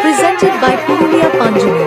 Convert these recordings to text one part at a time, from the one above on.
Presented by Purulia Panjumia.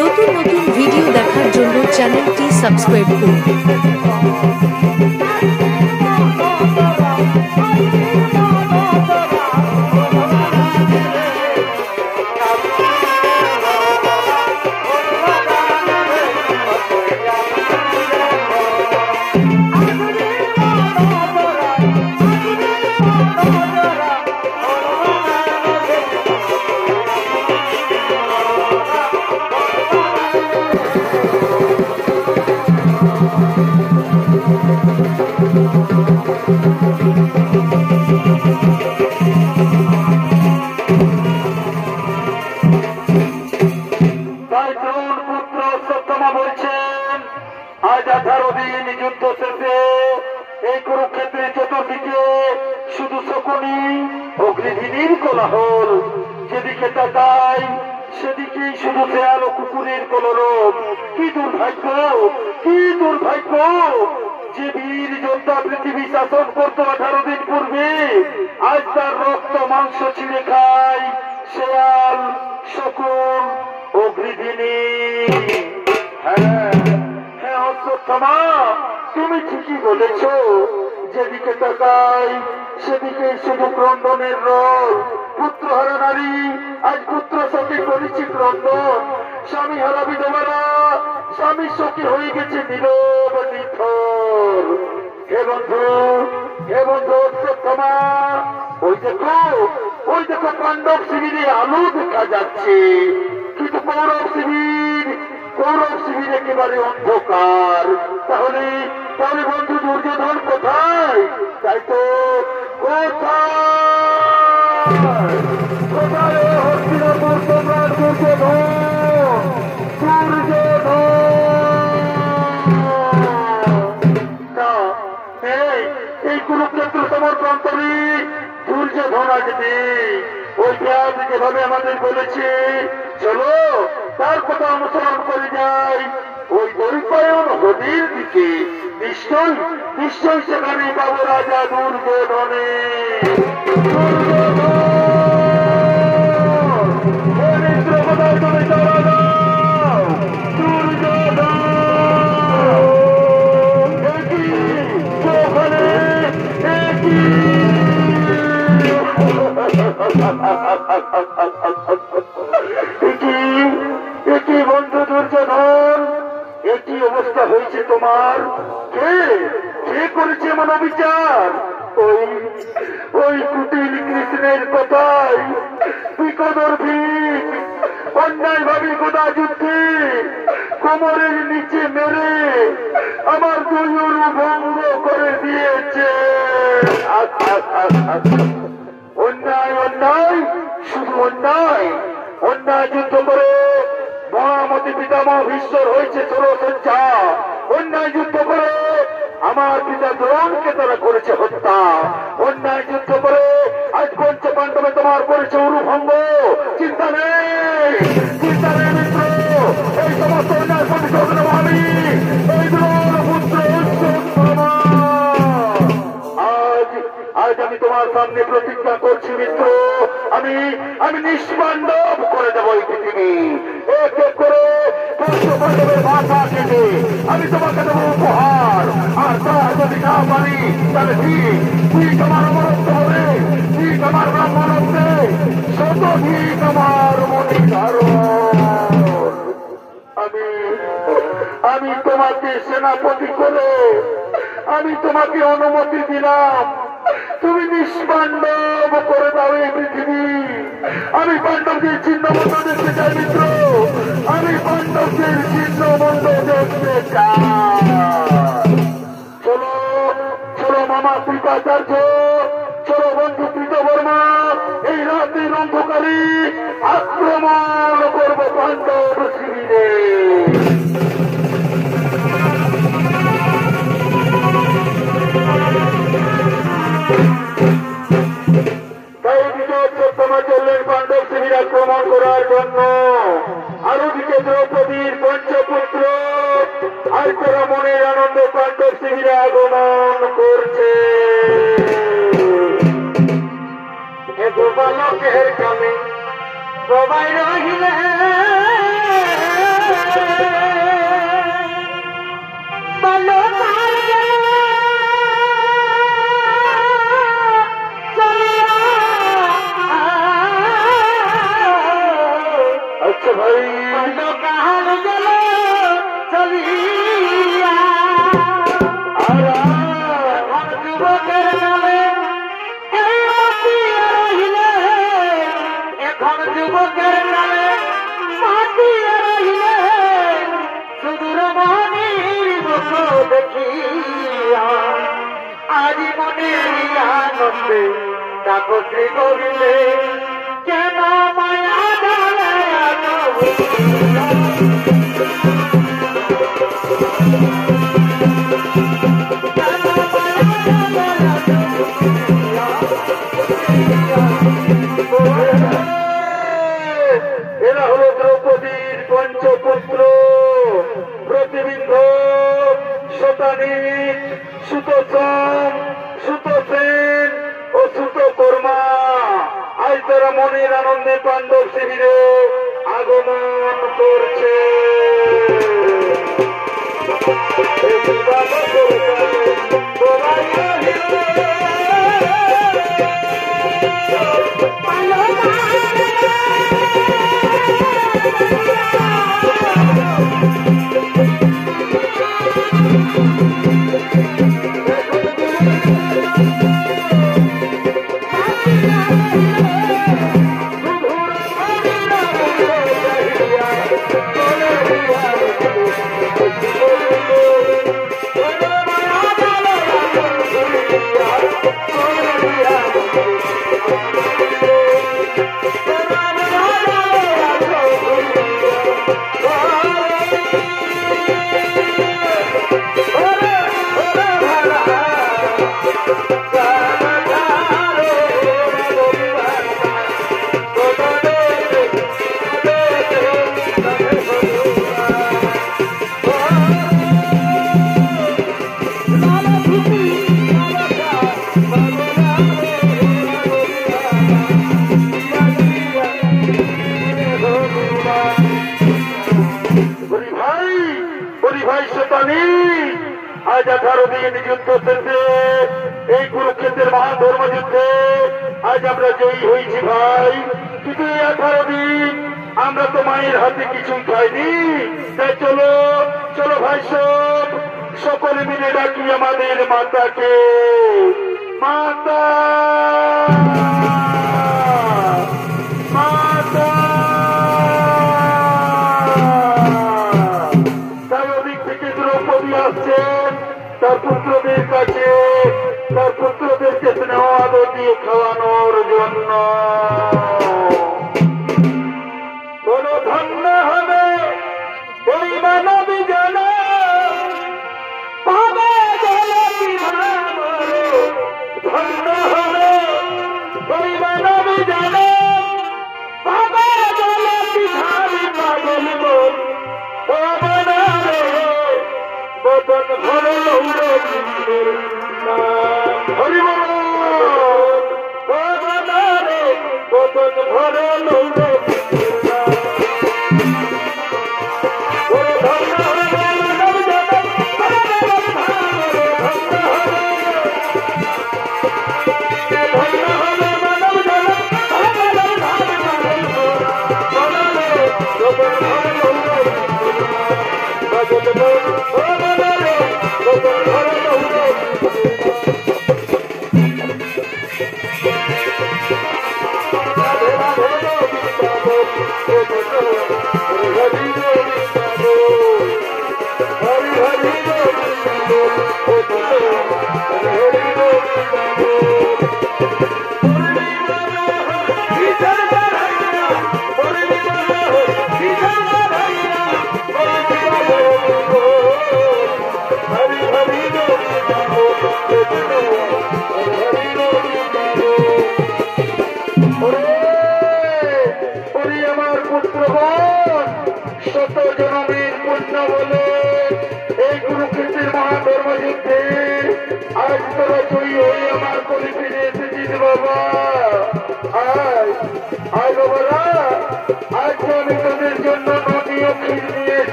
নতুন নতুন video দেখার জন্য চ্যানেলটি সাবস্ক্রাইব করুন। আজ 18 দিন যুদ্ধ শেষে এই কুরুক্ষেত্রের চতুর্দিকে শুধু শকুনি অগ্নিধিনীর কোলাহল, যেদিকে তাকাই সেদিকেই শুধু শেয়াল ও কুকুরের কলরব। কি দুর্ভাগ্য, কি দুর্ভাগ্য যে বীর যোদ্ধা পৃথিবী শাসন করতো 18 দিন পূর্বে, আজ তার রক্ত মাংস ছিঁড়ে খায় শেয়াল, শকুন, অগ্নিধিনী। হ্যাঁ, অশ্বত্থামা, তুমি ঠিকই বলেছ, যেদিকে তাকাই সেদিকে শুধু ক্রন্দনের রোল। পুত্রহারা নারী আজ পুত্র শোকে করেছি ক্রন্দন, স্বামী হারা বিধবারা স্বামীর শোকে হয়ে গেছে নীরব নিথর। হে বন্ধু, হে বন্ধু অশ্বত্থামা, ওই দেখো পাণ্ডব শিবিরে আলো দেখা যাচ্ছে, কিন্তু কৌরব শিবির একেবারে অন্ধকার। তাহলে বন্ধু দুর্যোধন কোথায়? তাই তো কোথায় হস্তিনাপুর সম্রাট দুর্যোধন, এই কুরুক্ষেত্র সমরপ্রান্তরে দুর্যোধন আজ নেই। ওই ব্যাস যেভাবে আমাদের বলেছে, চলো তার কথা অনুসরণ করে যাই ওই দৈপায়ন নদীর দিকে। নিশ্চয় সেখানে পাবো রাজা দুর্যোধনে। একই বন্ধু দুর্যোধন, একই অবস্থা হয়েছে তোমার। কে করেছে মন বিচার? ওই কুটিল কৃষ্ণের কথায় বিকদর ভিক অন্যায় ভাবে গোদা যুদ্ধে কোমরের নিচে মেরে আমার দুইরু ভঙ্গ করে দিয়েছে। অন্যায় অন্যায় অন্যায় অন্যায় যুদ্ধ করে মহামতি পিতামহ ভীষ্মর হয়েছে ষোলসজ্জা। অন্যায় যুদ্ধ করে আমার পিতা দ্রোণকে তারা করেছে হত্যা। অন্যায় যুদ্ধ করে আজ পঞ্চ পাণ্ডবে তোমার করেছে উরুভঙ্গ। চিন্তা নেই, চিন্তা নেই মিত্র, এই সমস্ত অন্যায় প্রতিশোধ নেব আমি, এই দ্রোণ পুত্র অশ্বত্থামা। আজ আমি তোমার সামনে প্রতিজ্ঞা করছি মিত্র, আমি আমি নিষ্পাণ্ডব করে দেবো এই পৃথিবী। এক এক করে পঞ্চপাণ্ডবের মাথা কেটে আমি তোমাকে দেবো উপহার। আর তা যদি না পারি তাহলে ঠিক আমার অমরত্ব হবে, ঠিক আমার ব্রাহ্মণত্বে শতধিক আমার মনে ধারণ। আমি তোমাকে সেনাপতি করে আমি তোমাকে অনুমতি দিলাম, তুমি নিষ্পাণ্ডব করে দাও এই পৃথিবী। আমি পাণ্ডবদের চিহ্নবন্ধ দেখতে চাই মিত্র, আমি পাণ্ডবদের চিহ্নবন্ধ দেখতে চাই। চলো চলো মামা কৃপাচার্য, চলো বন্ধু কৃতবর্মা, এই রাতের অন্ধকারে আক্রমণ করবো পাণ্ডব শিবিরে। চললেন পাণ্ডব শিবির আক্রমণ করার জন্য। আর ওদিকে দ্রৌপদীর পঞ্চপুত্র আর তারা মনের আনন্দে পাণ্ডব শিবিরে আগমন করছে। বালকের কামে সবাই রহিলে আচ্ছা ভাই কাহার গেল চলিয়া যুবকের নামে রহিলে, এখন যুবকের নামে মাটিয়া রহিলে, সুদূর মনির মুখ দেখিয়া আজি মনের আনন্দে তাপত্রী করিলে কেন মায়া এরা হল দ্রৌপদীর পঞ্চপুত্র প্রতিবিম্ব, শতানিক, সুতোসম, সুতোসেন ও সুতকর্মা। আজ তারা মনের আনন্দে পাণ্ডব শিবিরে আগমন করছে। আজ 18 দিন যুদ্ধ শেষে এই কুরুক্ষেত্রের মহান ধর্মযুদ্ধে আজ আমরা জয়ী হয়েছি ভাই। কিন্তু এই 18 দিন আমরা তো মায়ের হাতে কিছুই খাইনি। তাই চলো চলো ভাই সব সকলে মিলে ডাকি আমাদের মাতাকে। মাতা মাতা। তাই ওদিক থেকে দ্রৌপদী আসছেন তার পুত্রদের কাছে, তার পুত্রদেরকে স্নেহ আদর দিয়ে খাওয়ানোর জন্য। ধন্য হবে ওই মানব জন পাবে জলে বিধান ধন্য হবে ওই মানব জন পাবে জলে বিধান পাগল মন পাবনারে বদন ভরে লৌরে হরি বল পাবনারে বদন ভরে লৌরে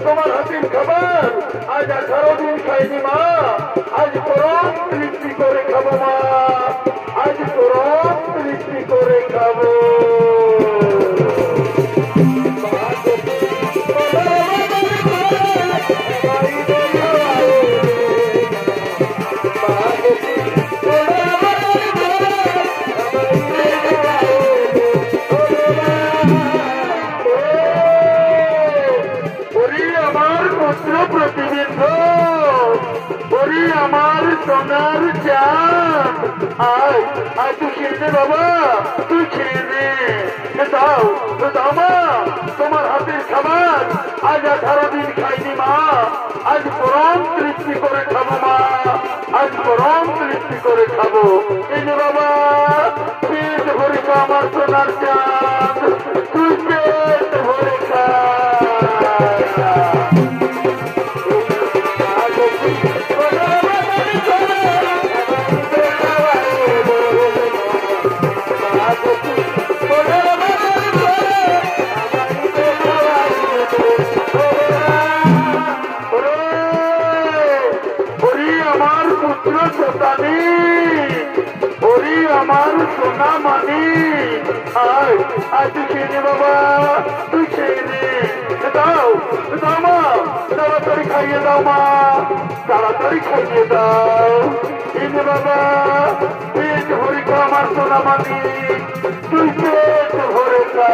তোমার হাতির খাবার আজ 18 দিন খাইনি মা আজ পরম তৃপ্তি করে খাবো মা আজ পরম তৃপ্তি করে খাবো আমার সোনার চাঁদ আয় আয় তুই খেয়ে নে বাবা তুই খেয়ে নে দাও দাও মা তোমার হাতের খাবার আজ 18 দিন খাইনি মা আজ পরম তৃপ্তি করে খাবো মা আজ পরম তৃপ্তি করে খাবো এই যে বাবা পেট ভরে খা আমার সোনার চাঁদ তুই পেট ভরে খা আমার সোনা মানি আয় আয় তুই খেয়ে নে বাবা তুই খেয়ে নে দাও দাও মা তাড়াতাড়ি খাইয়ে দাও মা তাড়াতাড়ি খাইয়ে দাও এই নে বাবা পেট ভরে খা আমার সোনা মানি তুই পেট ভরে খা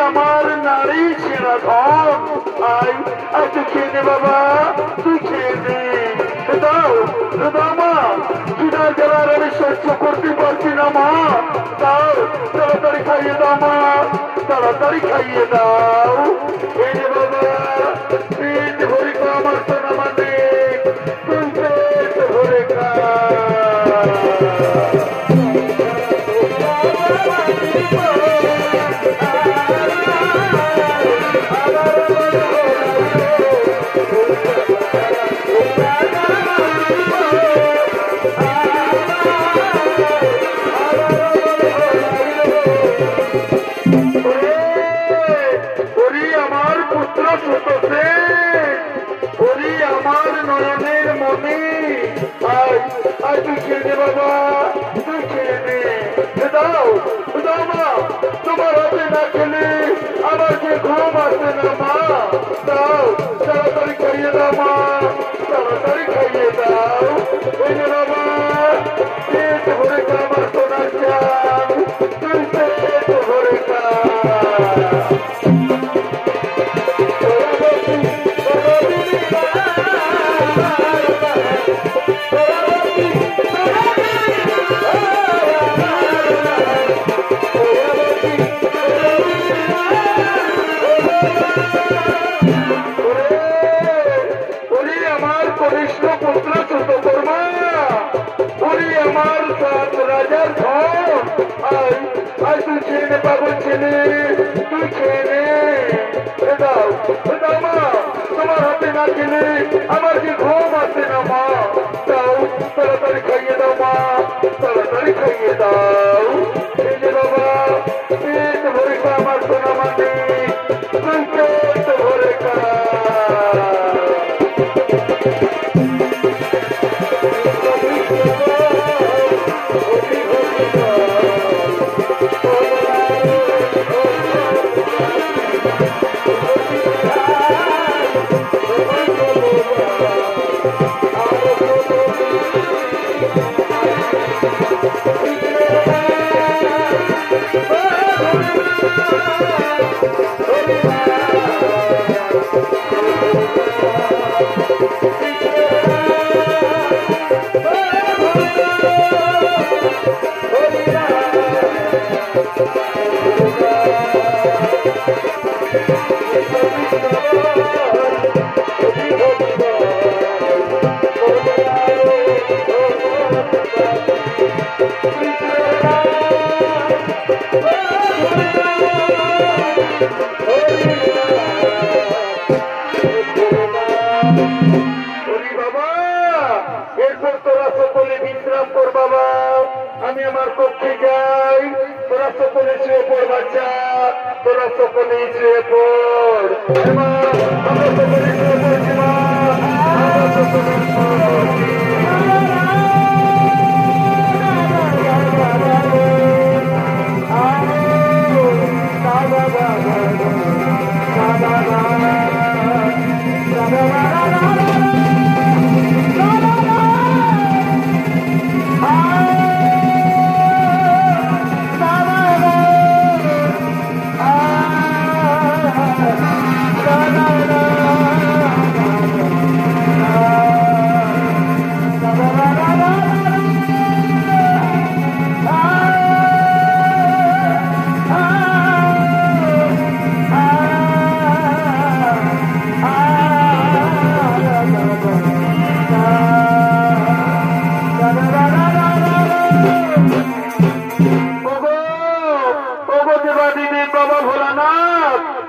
আমার নারী ছেড়া ধন আয় আয় তুই খেয়ে নে বাবা তুই খেয়ে নে দাও দাও মা খিদার জ্বালার আমি সহ্য করতে পারছি না মা দাও তাড়াতাড়ি খাইয়ে দাও মা তাড়াতাড়ি খাইয়ে দাও এই নে বাবা পেট ভরে খা আমার সোনা মানে তুই পেট ভরে খা ছোটতে ওরি আমার নয়নের মনে আয় আয় তুই খেয়ে নে বাবা তুই খেয়ে নে দাও দাও মা তোমার হাতে না খেলে আমার যে ঘুম আসে না মা দাও তাড়াতাড়ি খাইয়ে দাও মা তাড়াতাড়ি খাইয়ে দাও ওই যে বাবা পেট ভরে খা আমার সোনার চাল তুই পেট ভরে খা পাগল ছেলে তুই খেয়ে নে দাও দাও মা তোমার হাতে না খেলে আমার যে ঘুম আসে না মা দাও তাড়াতাড়ি খাইয়ে দাও মা তাড়াতাড়ি খাইয়ে দাও এই যে বাবা পেট ভরে খা আমার সোনা মানে তুই পেট ভরে খা আমি আমার কক্ষে যাই তোরা সকলে শুয়ে পড় বাচ্চা তোরা সকলে শুয়ে পড় আমরা সকলে শুয়ে পড়ছি মা আমরা সকলে শুয়ে পড়ছি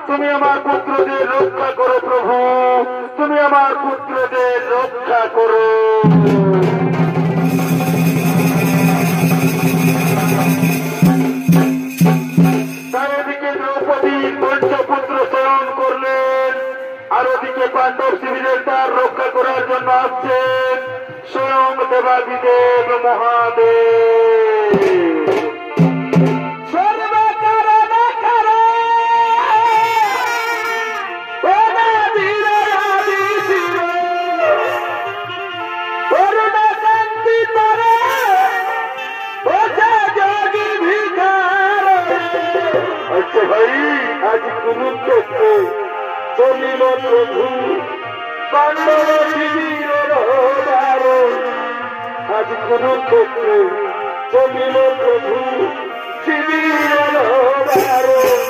তুমি আমার পুত্রদের রক্ষা করো প্রভু তুমি আমার পুত্রদের রক্ষা করো তার ওদিকে দ্রৌপদী পঞ্চপুত্র চয়ন করলেন আর ওদিকে পাণ্ডব শিবিরের তার রক্ষা করার জন্য আসছেন স্বয়ং দেবাদিদেব মহাদেব ভাই আজ কুরুক্ষেত্রে চলিল প্রভু পাণ্ডব শিবিরের বারণ আজ কুরুক্ষেত্রে চলিল প্রভু শিবিরের বারণ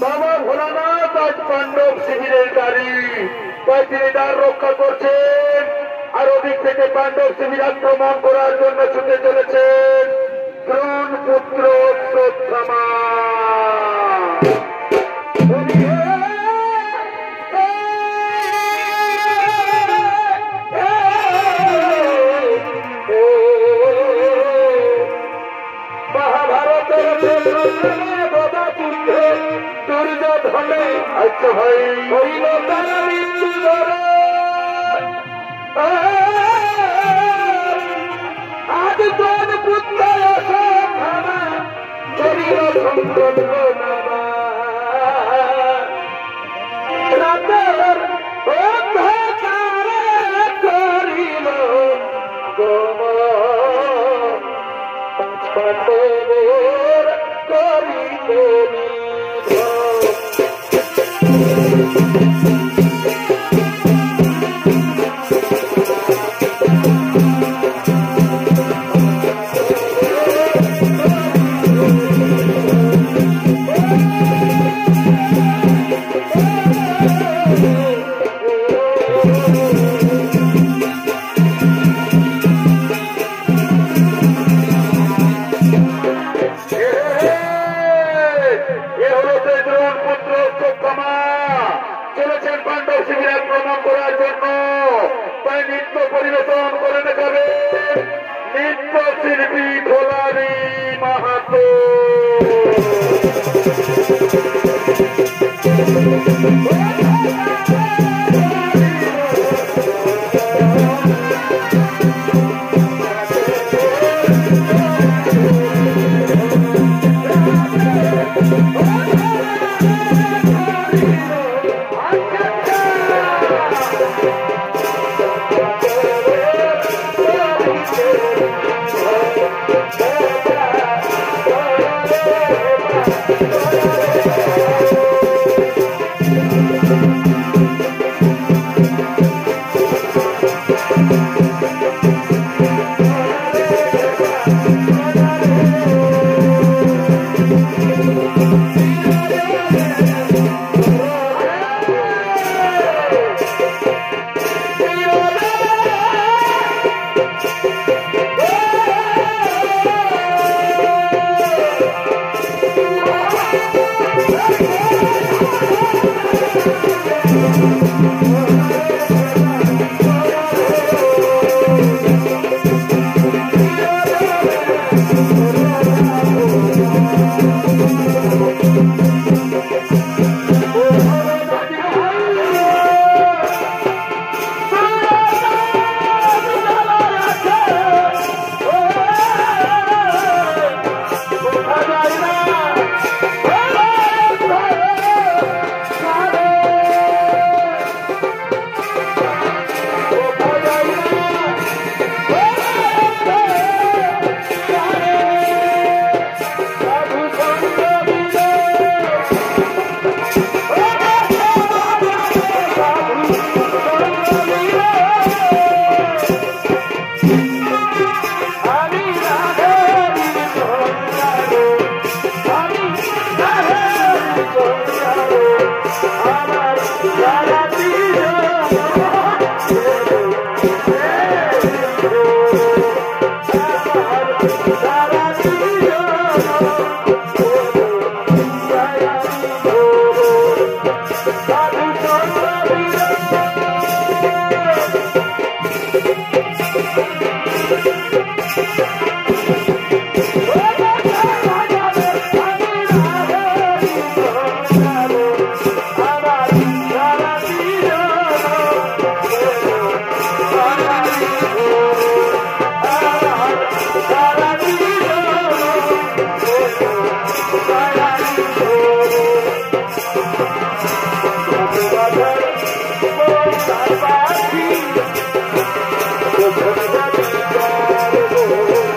বাবা ভোলানাথ আজ পাণ্ডব শিবিরের গাড়ি তাই তিনি দ্বার রক্ষা করছেন, আর ওদিক থেকে পাণ্ডব শিবির আক্রমণ করার জন্য ছুটে চলেছেন দ্রোণ পুত্র অশ্বত্থামা। আচ্ছা ভাই হইল তারা মৃত্যু ধরে আজ তোর পুত্র রাতের অন্ধকারে করিল পাণ্ডবের করিতে চলেছেন পাণ্ডব শিবির আক্রমণ করার জন্য। তাই নৃত্য পরিবেশন করে দেখাবে নৃত্য শিল্পী ভোলারি মাহাতো। Thank you.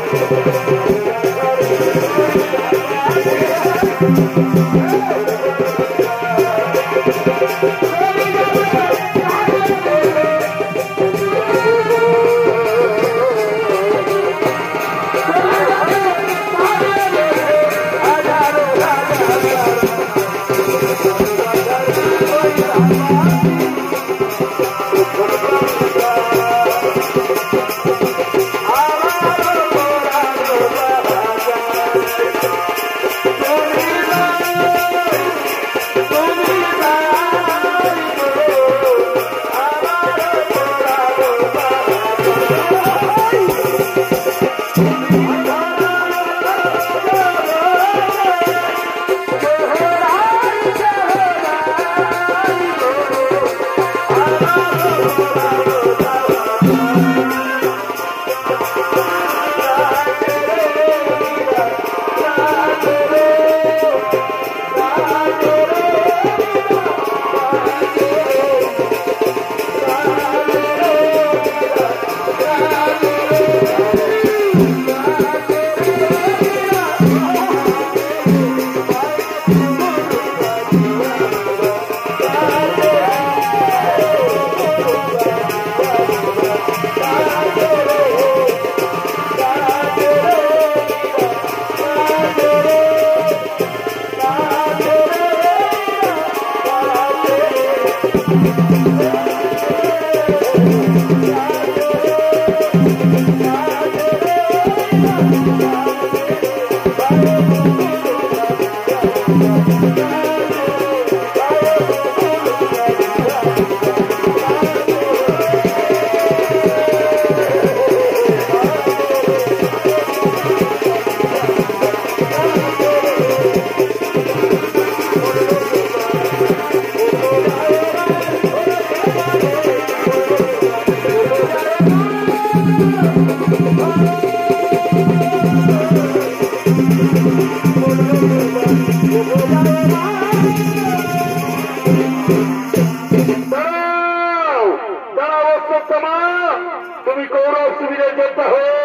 শিবিরের যোদ্ধা হয়ে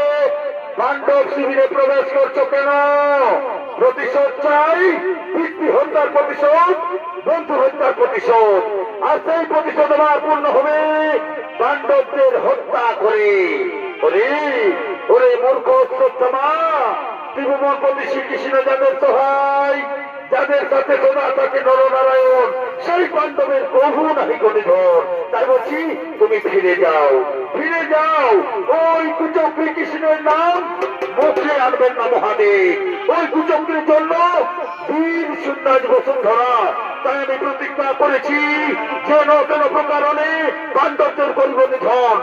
পাণ্ডব শিবিরে প্রবেশ করছো কেন? প্রতিশোধ চাই, পিতৃ হত্যার প্রতিশোধ, বন্ধু হত্যার প্রতিশোধ। আর সেই প্রতিশোধ আমার পূর্ণ হবে পাণ্ডবদের হত্যা করে। ওরে ওরে মূর্খ অশ্বত্থামা, ত্রিভুবনপতি শ্রীকৃষ্ণ যাদের সহায়, যাদের সাথে সদা থাকে নরনারায়ণ, সেই পাণ্ডবের প্রভু নাহি গণিধর। তাই বলছি তুমি ফিরে যাও, ফিরে যাও। ওই কুচক্রী কৃষ্ণের নাম মুখে আনবেন না মহাদেব। ওই কুচক্রীর জন্য বীর সুন্দাজ বসুন্ধরা। তাই আমি প্রতিজ্ঞা করেছি যে কোন প্রকারণে পাণ্ডবদের করিব নিধন।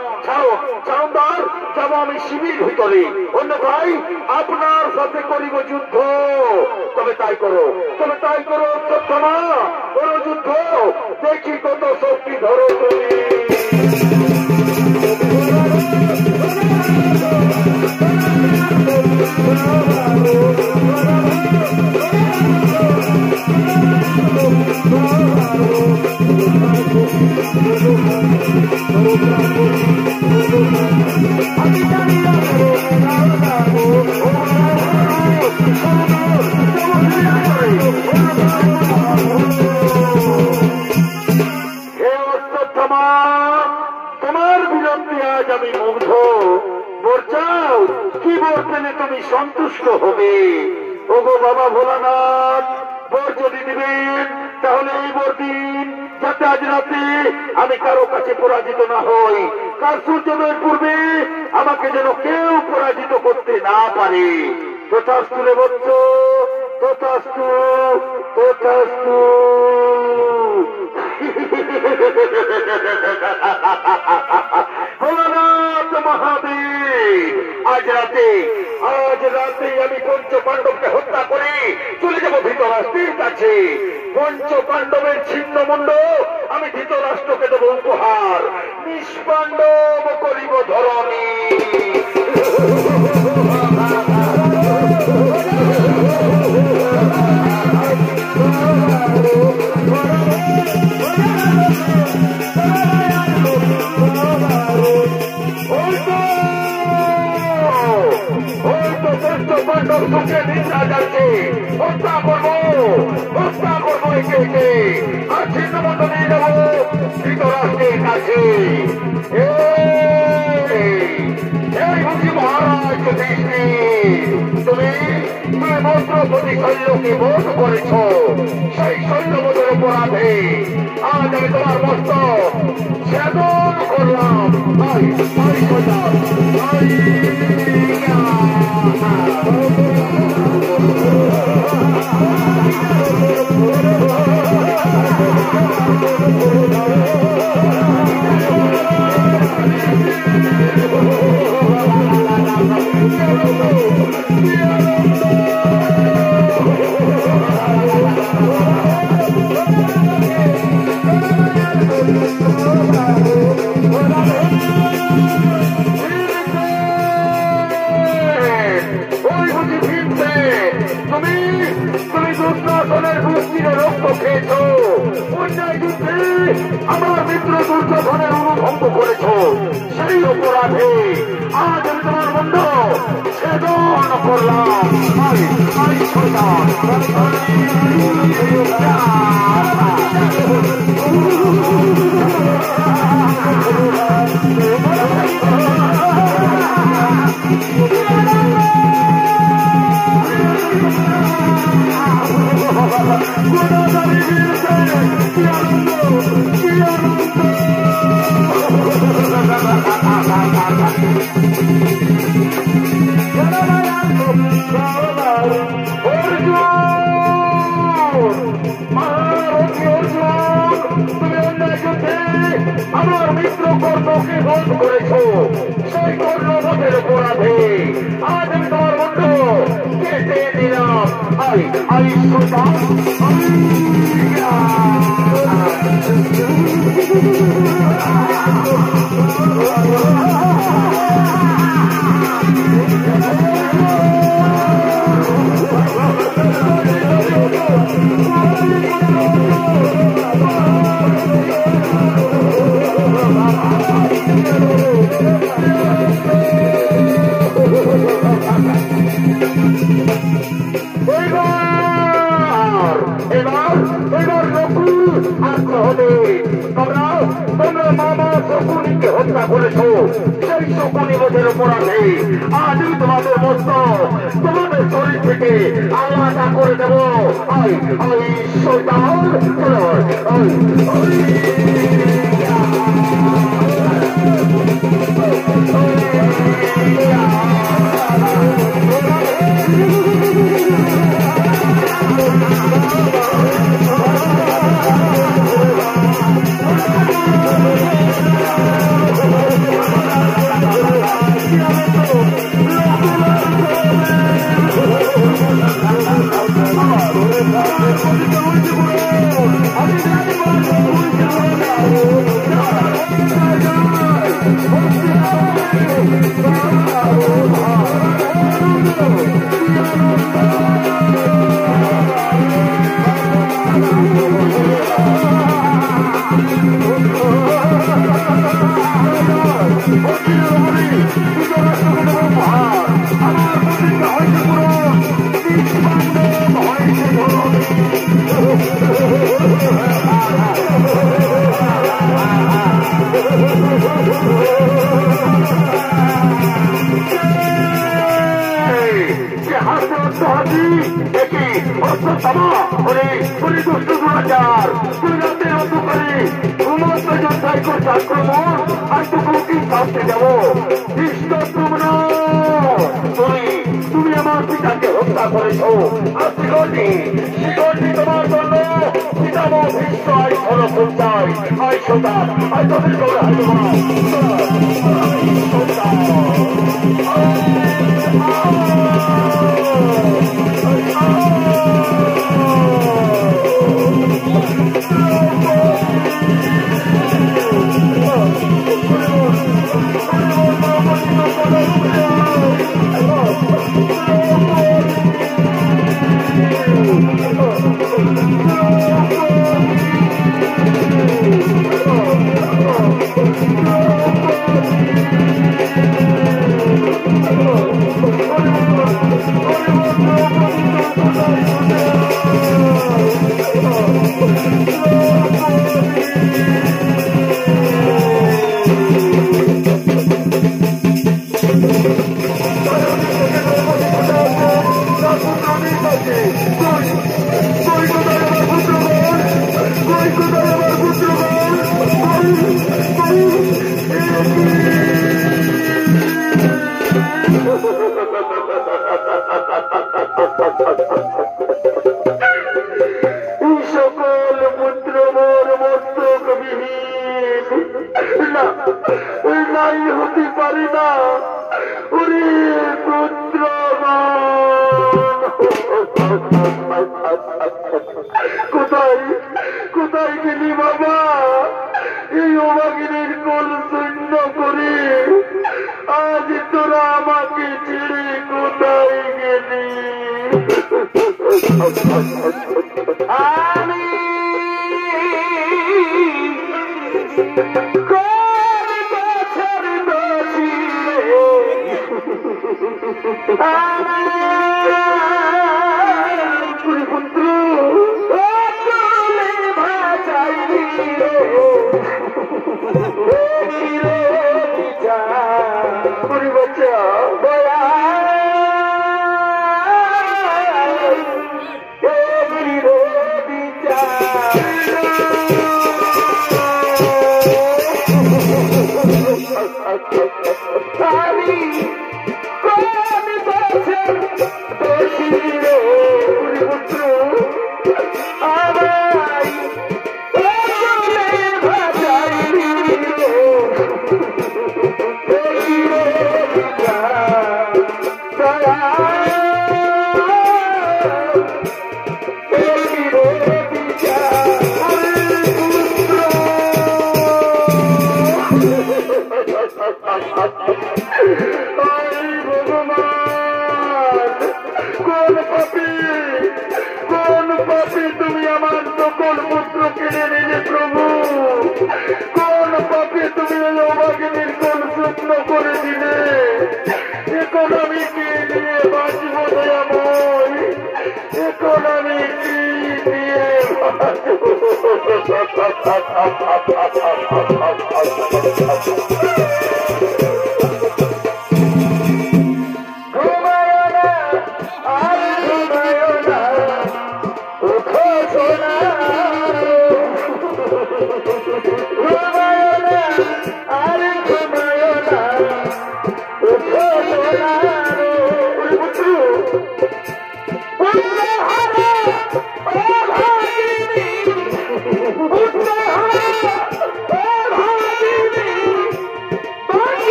ছাড়ন্দার যাব আমি শিবির ভিতরে, অন্যথায় আপনার সাথে করিব যুদ্ধ। তবে তাই করো, তবে তাই করো অশ্বত্থামা, করো যুদ্ধ। দেখি কত শক্তি ধরো তুমি। তোমার বিলম্বে আজ আমি মুগ্ধ। বর চাও কি বর পেলে তুমি সন্তুষ্ট হবে? ওগো বাবা ভোলানাথ, বর যদি দিবেন তাহলে এই বর দিন, যাতে আজ রাতে আমি কারো কাছে পরাজিত না হই। কাল সূর্যোদয়ের পূর্বে আমাকে যেন কেউ পরাজিত করতে না পারে। তথাস্তু রে বৎস, তথাস্তু, তথাস্তু। ভোলানাথ মহাদেব, আজ রাতে আমি পঞ্চ পাণ্ডবকে হত্যা করে চলে যাব ধৃতরাষ্ট্রের কাছে। পঞ্চ পাণ্ডবের ছিন্ন মুন্ড আমি ধৃতরাষ্ট্রকে দেব উপহার। নিষ্পাণ্ডব করিব ধরণী। হত্যা করবো, হত্যা করবো একে একে। আর ছিন্ন মন্দ নিয়ে যাবো ধৃতরাষ্ট্রের কাছে। এই বুঝি মহারাজ যুধিষ্ঠির, তুমি মন্ত্রপতি শৈলকে বোধ করেছ। সেই শৈলবোধের অপরাধে আজ আমি তোমার মস্তক ছেদন করলাম। আমার মিত্র দুর্যোধনের অনুভঙ্গ করেছ, সেই অপরাধে আজ আমি তোমার বন্ধ ছেদন করলাম। আমার মিত্র কর্ণকে বধ করেছ, সেই কর্ণবধের অপরাধে আজ আমি তোমার বন্ধ কেটে দিলাম। Thank you. এই শকুনিবোধের অপরাধে আজ আমি তোমাদের মস্ত তোমাদের শরীর থেকে আলাদা করে দেবো। শয়তান তুমি আমার পিতাকে হত্যা করেছ। আর শিকড়টি তোমার জন্য পিতামহ ভীষ্ম আই সরসঞ্চাই আই সন্তান আই তোদের করে কোথায় গেলি বাবা? এই অবাগিনীর কোল শূন্য করে আজ তোরা আমাকে ছেড়ে কোথায় গেলি? আমি কোন বছর দোষী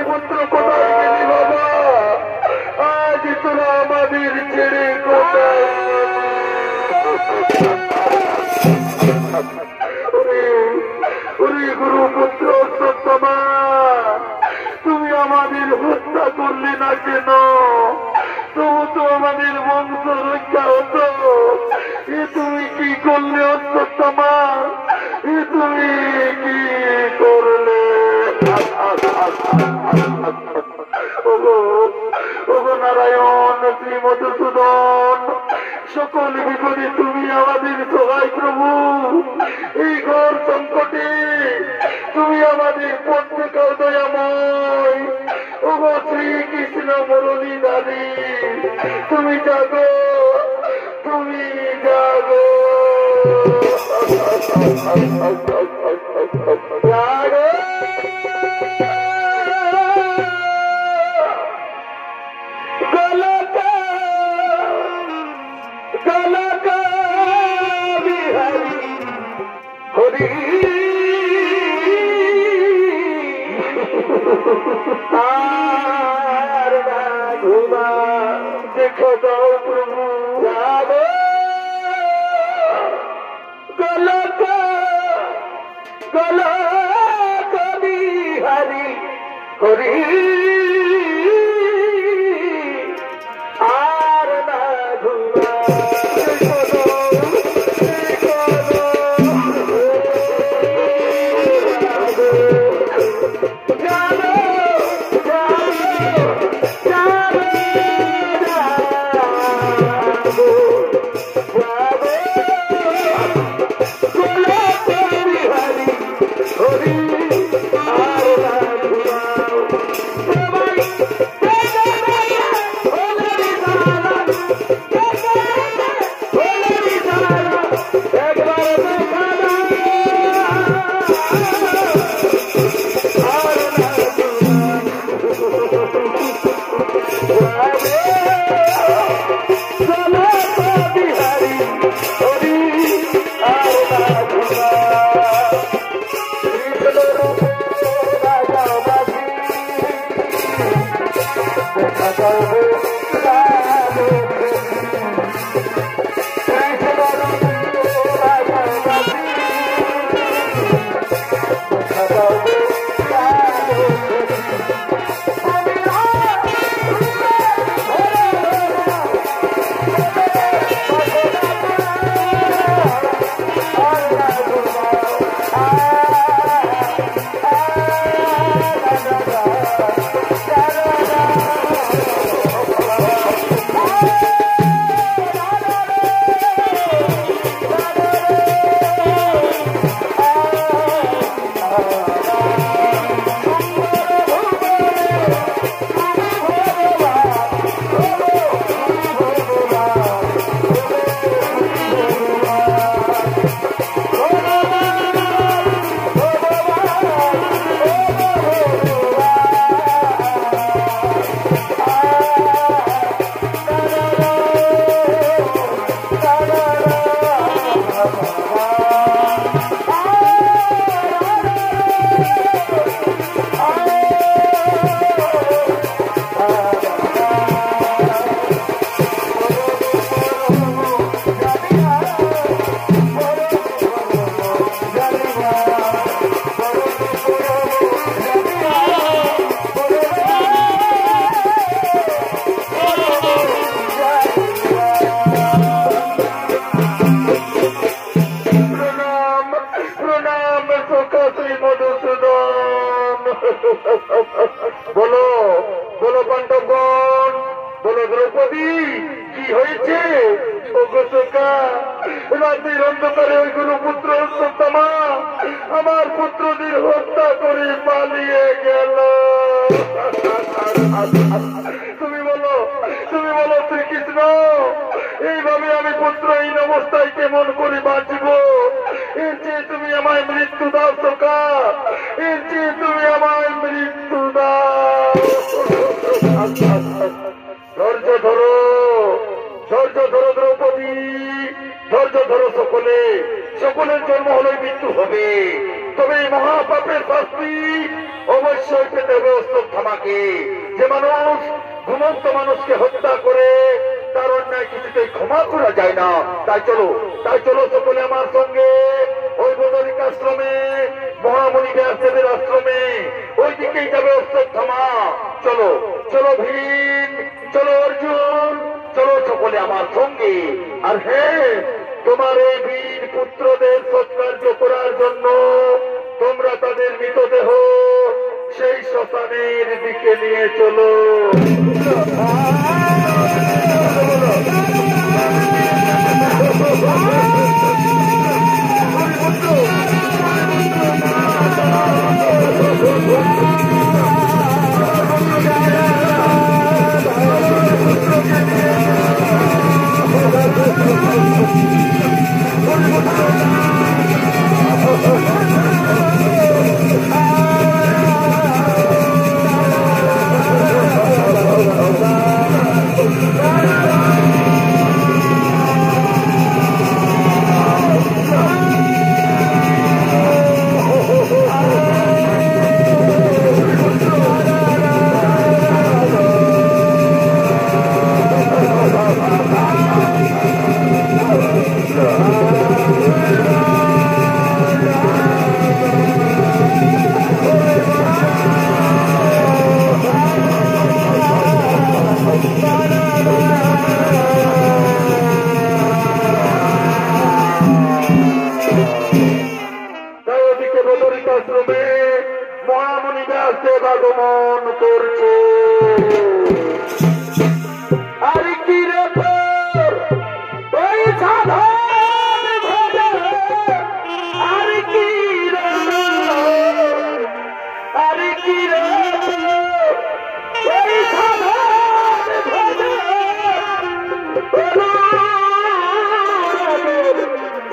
পুত্র কোথায় রক্ষা করলে না কেন? তবু তো আমাদের বংশ রক্ষা হতো। এ তুমি কি করলে অশ্বত্থামা? এ তুমি কি করলে? ওগো নারায়ণ, শ্রী মধুসূদন, সকল বিপদে তুমি আমাদের সহায় প্রভু। এই ঘোর সংকটে তুমি আমাদের প্রত্যেক দয়াময়। ওগো শ্রীকৃষ্ণ মুরলীধারী, তুমি জাগো, তুমি জাগো, জাগো। দেখো দাও প্রভু, যাবো গলক গলক বিহারি হরি আর না ঘুমা। বলো বলো পাণ্ডবগণ, বলো দ্রৌপদী, কি হয়েছে? রাতের অন্ধকারে ওই গুরুপুত্র অশ্বত্থামা আমার পুত্রদের হত্যা করে পালিয়ে গেল। তুমি বলো শ্রীকৃষ্ণ, এইভাবে আমি পুত্রহীন অবস্থায় কেমন করে বাঁচব? এর চেয়ে তুমি আমায় মৃত্যু দাও সখা, এর চেয়ে তুমি আমায় মৃত্যু দাও। ধৈর্য ধরো, ধৈর্য ধরো দ্রৌপদী, ধৈর্য ধরো। সকলের জন্ম হলে মৃত্যু হবে, তবে এই মহাপাপের শাস্তি অবশ্যই পেতে হবে অশ্বত্থামাকে। যে মানুষ ঘুমন্ত মানুষকে হত্যা করে তার অন্যায় কিছুতেই ক্ষমা করা যায় না। তাই চলো সকলে আমার সঙ্গে ওই বদরিক আশ্রমে, মহামণি ব্যাসদেবের আশ্রমে, ওই দিকেই যাবে অশ্বত্থামা। চলো চলো ভীম, চলো অর্জুন, চলো সকলে আমার সঙ্গে। আর হ্যাঁ, তোমার এই বীর পুত্রদের সৎকার্য করার জন্য তোমরা তাদের মৃতদেহ সেই শ্মশানের দিকে নিয়ে চলো। আগমন করছে। আর কি রে ওই সাধন ভজে, আর কি রে, আর কি রে ওই সাধন ভজে,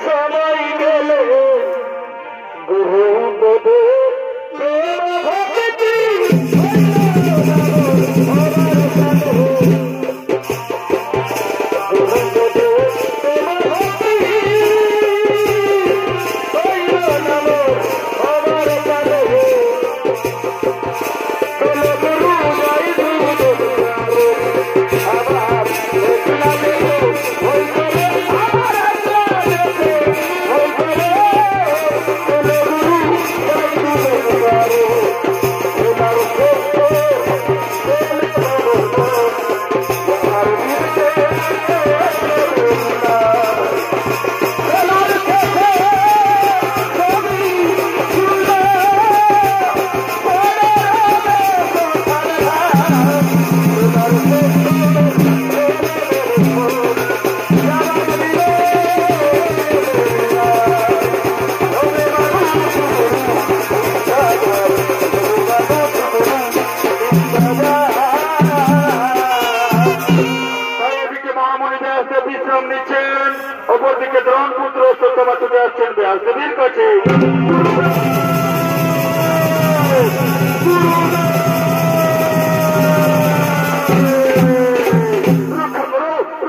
সময় গেলে গুরু দেবে বিশ্রাম নিচ্ছেন, অপরদিকে দ্রোণপুত্র সত্যমা চলে আসছেন ব্যাসদেবীর কাছে।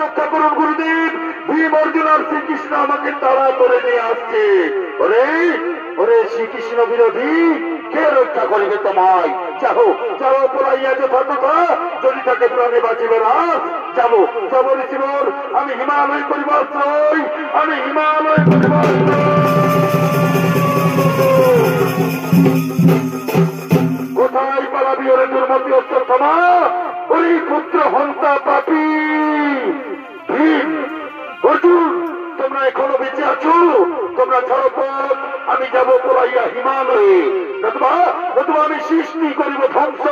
রক্ষা করুন গুরুদেব, ভীম অর্জুন আর শ্রীকৃষ্ণ আমাকে তাড়া করে নিয়ে আসছে। ওরে ওরে শ্রীকৃষ্ণ বিরোধী, কে রক্ষা করিবে তোমায়? যাও যাও, পড়াইয়া যথার্থতা যদি তাকে প্রাণে বাঁচিবে না। যাবো যাবো ঋষিবর, আমি হিমালয় করিব আশ্রয়, আমি হিমালয় করিব কোথায় পালাবি ওরে দুর্মতি অশ্বত্থামা, ওই পুত্র হন্তা পাপী ভীম অর্জুন, তোমরা এখনো বেঁচে আছো? তোমরা ছাড়ো পথ, আমি যাবো পড়াইয়া হিমালয়ে, নতুবা আমি সৃষ্টি করিব ধ্বংস,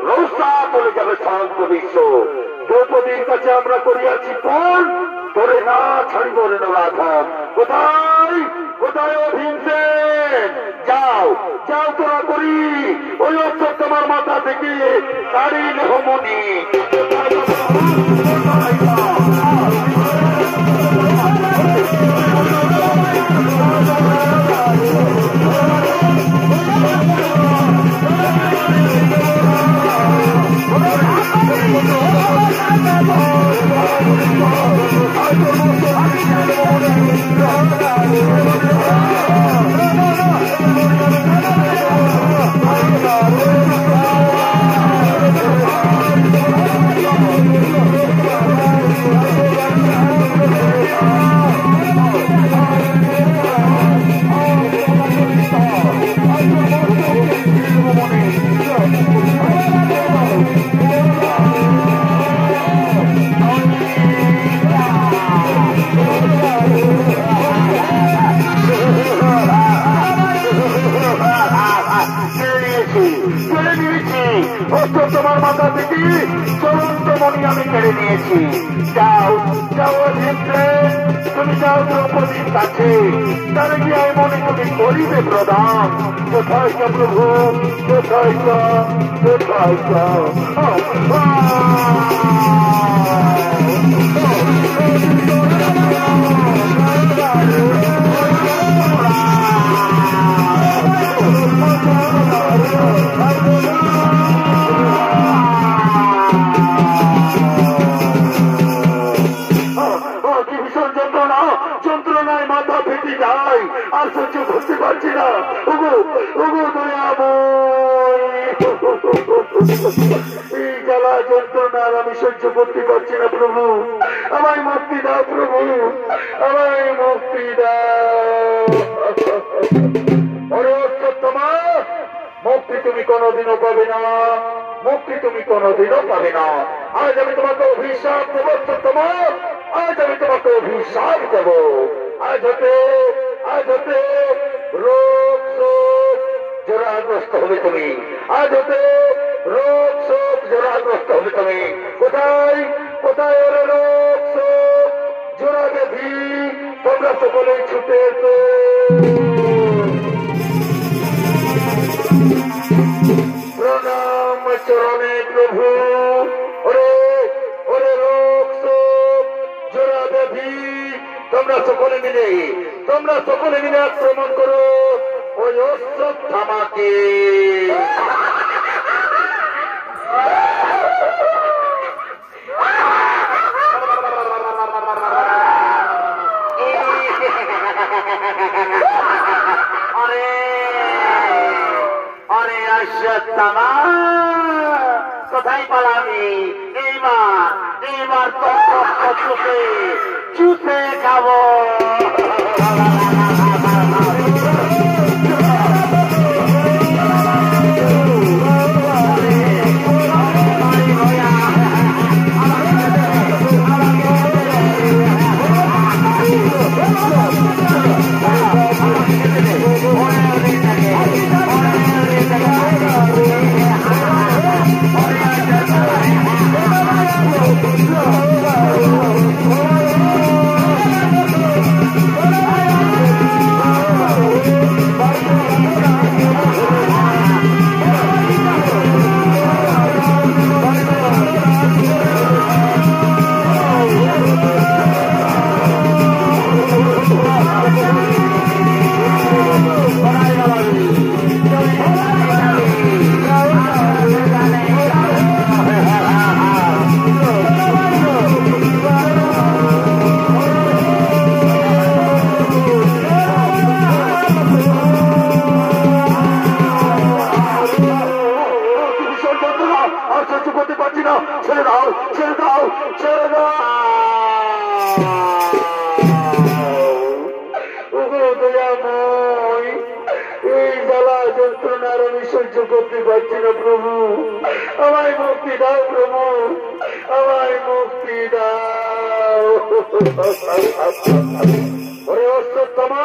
রৌসা চলে যাবে শান্ত বিশ্ব। দ্রৌপদীর কাছে আমরা করিয়াছি পণ, তোরে না ছাড়িব রে নরাধম। কোথায় কোথায় ও ভীমসেন? যাও যাও তোরা করি ওই অশ্বত্থামার মাথা থেকে তারি নেহমনি। আমি কেড়ে নিয়েছি। যাও যাও ক্ষেত্রে তুমি যাও দ্রৌপদীর কাছে, তার গিয়ে মনে তুমি করিবে প্রদান। কোথায় যা প্রভু, কোথায় যা, কোথায় যা। যন্ত্রণায় মাথা ফেটে যায়, আর সহ্য করতে পারছি না। ওগো ওগো এই জ্বালা যন্ত্রণার আমি সহ্য করতে পারছি না প্রভু, আমায় মুক্তি দাও প্রভু, আমায় মুক্তি দাও। মুক্তি তুমি কোনোদিনও পাবে না, মুক্তি তুমি কোনোদিনও পাবে না। আজ আমি তোমাকে অভিশাপ দেবো সত্যমা, আজ আমি তোমাকে অভিশাপ দেব। আজ হতে রোগ শোক জোড়াগ্রস্ত হবে তুমি, আজ হতে রোগ শোক জোড়াগ্রস্ত হবে তুমি। কোথায় কোথায় ওরে রোগ শোক জোড়া ব্যাধি তোমরা সকলেই ছুটে এসো। প্রণাম চরণে প্রভু। ওরে ওরে রোগ শোক জোড়া ব্যাধি তোমরা সকলে মিলে আক্রমণ করো ওই অশ্বত্থামাকে। अरे अश्वत्थामा কোথায় পালাবি? এইবার তো চুষে খাবো। যন্ত্রণার আমি সহ্য করতে পারছি না প্রভু, আমায় মুক্তি দাও প্রভু, আমায় মুক্তি দাও। ওরে অশ্বত্থামা,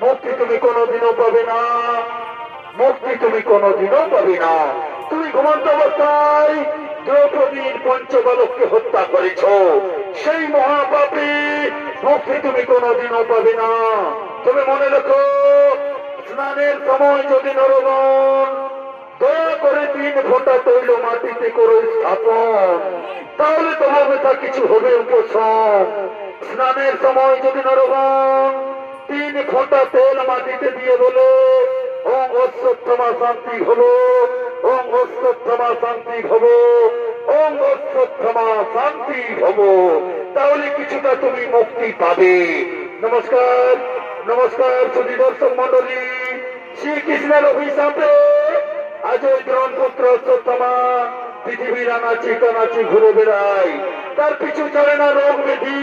মুক্তি তুমি কোনোদিনও পাবে না, মুক্তি তুমি কোনোদিনও পাবে না। তুমি ঘুমন্ত অবস্থায় দ্রৌপদীর পঞ্চবালককে হত্যা করেছ, সেই মহাপাপী মুক্তি তুমি কোনোদিনও পাবে না। তুমি মনে রাখো, স্নানের সময় যদি নরগণ দয়া করে 3 ফোঁটা তৈল মাটিতে করে স্থাপন, তাহলে তোমার তা কিছু হবে উপশম। স্নানের সময় যদি নরগণ 3 ফোঁটা তেল মাটিতে দিয়ে বলে ওম অশ্বত্থামা শান্তি হলো, ওম অশ্বত্থামা শান্তি হব, ওম অশ্বত্থামা শান্তি হব, তাহলে কিছুটা তুমি মুক্তি পাবে। নমস্কার নমস্কার সুধী দর্শক মন্ডলী, শ্রীকৃষ্ণের অভিশাপে আজ ওই দ্রোণপুত্র অশ্বত্থামা পৃথিবীর আনাচি কানাচি ঘুরে বেড়ায়, তার পিছু চলে না রোগ ব্যাধি।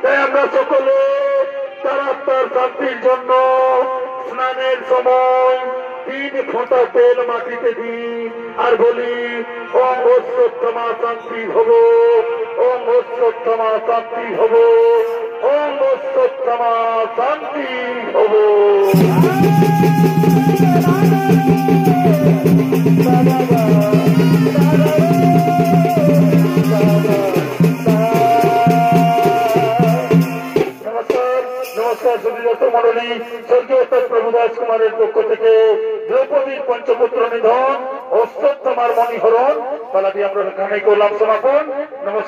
তাই আমরা সকলে তার আত্মার শান্তির জন্য স্নানের সময় 3 ফোঁটা তেল মাটিতে দিই আর বলি ওম অশ্বত্থামা শান্তি হব, ওম অশ্বত্থামা শান্তি হব, ওম অশ্বত্থামা শান্তি হব। ভক্ত মন্ডলী স্বর্গীয় প্রভুদাস কুমারের পক্ষ থেকে দ্রৌপদীর পঞ্চপুত্র নিধন অশ্বত্থামার মণিহরণ তালা দিয়ে আমরা গানে করলাম সমাপন। নমস্কার।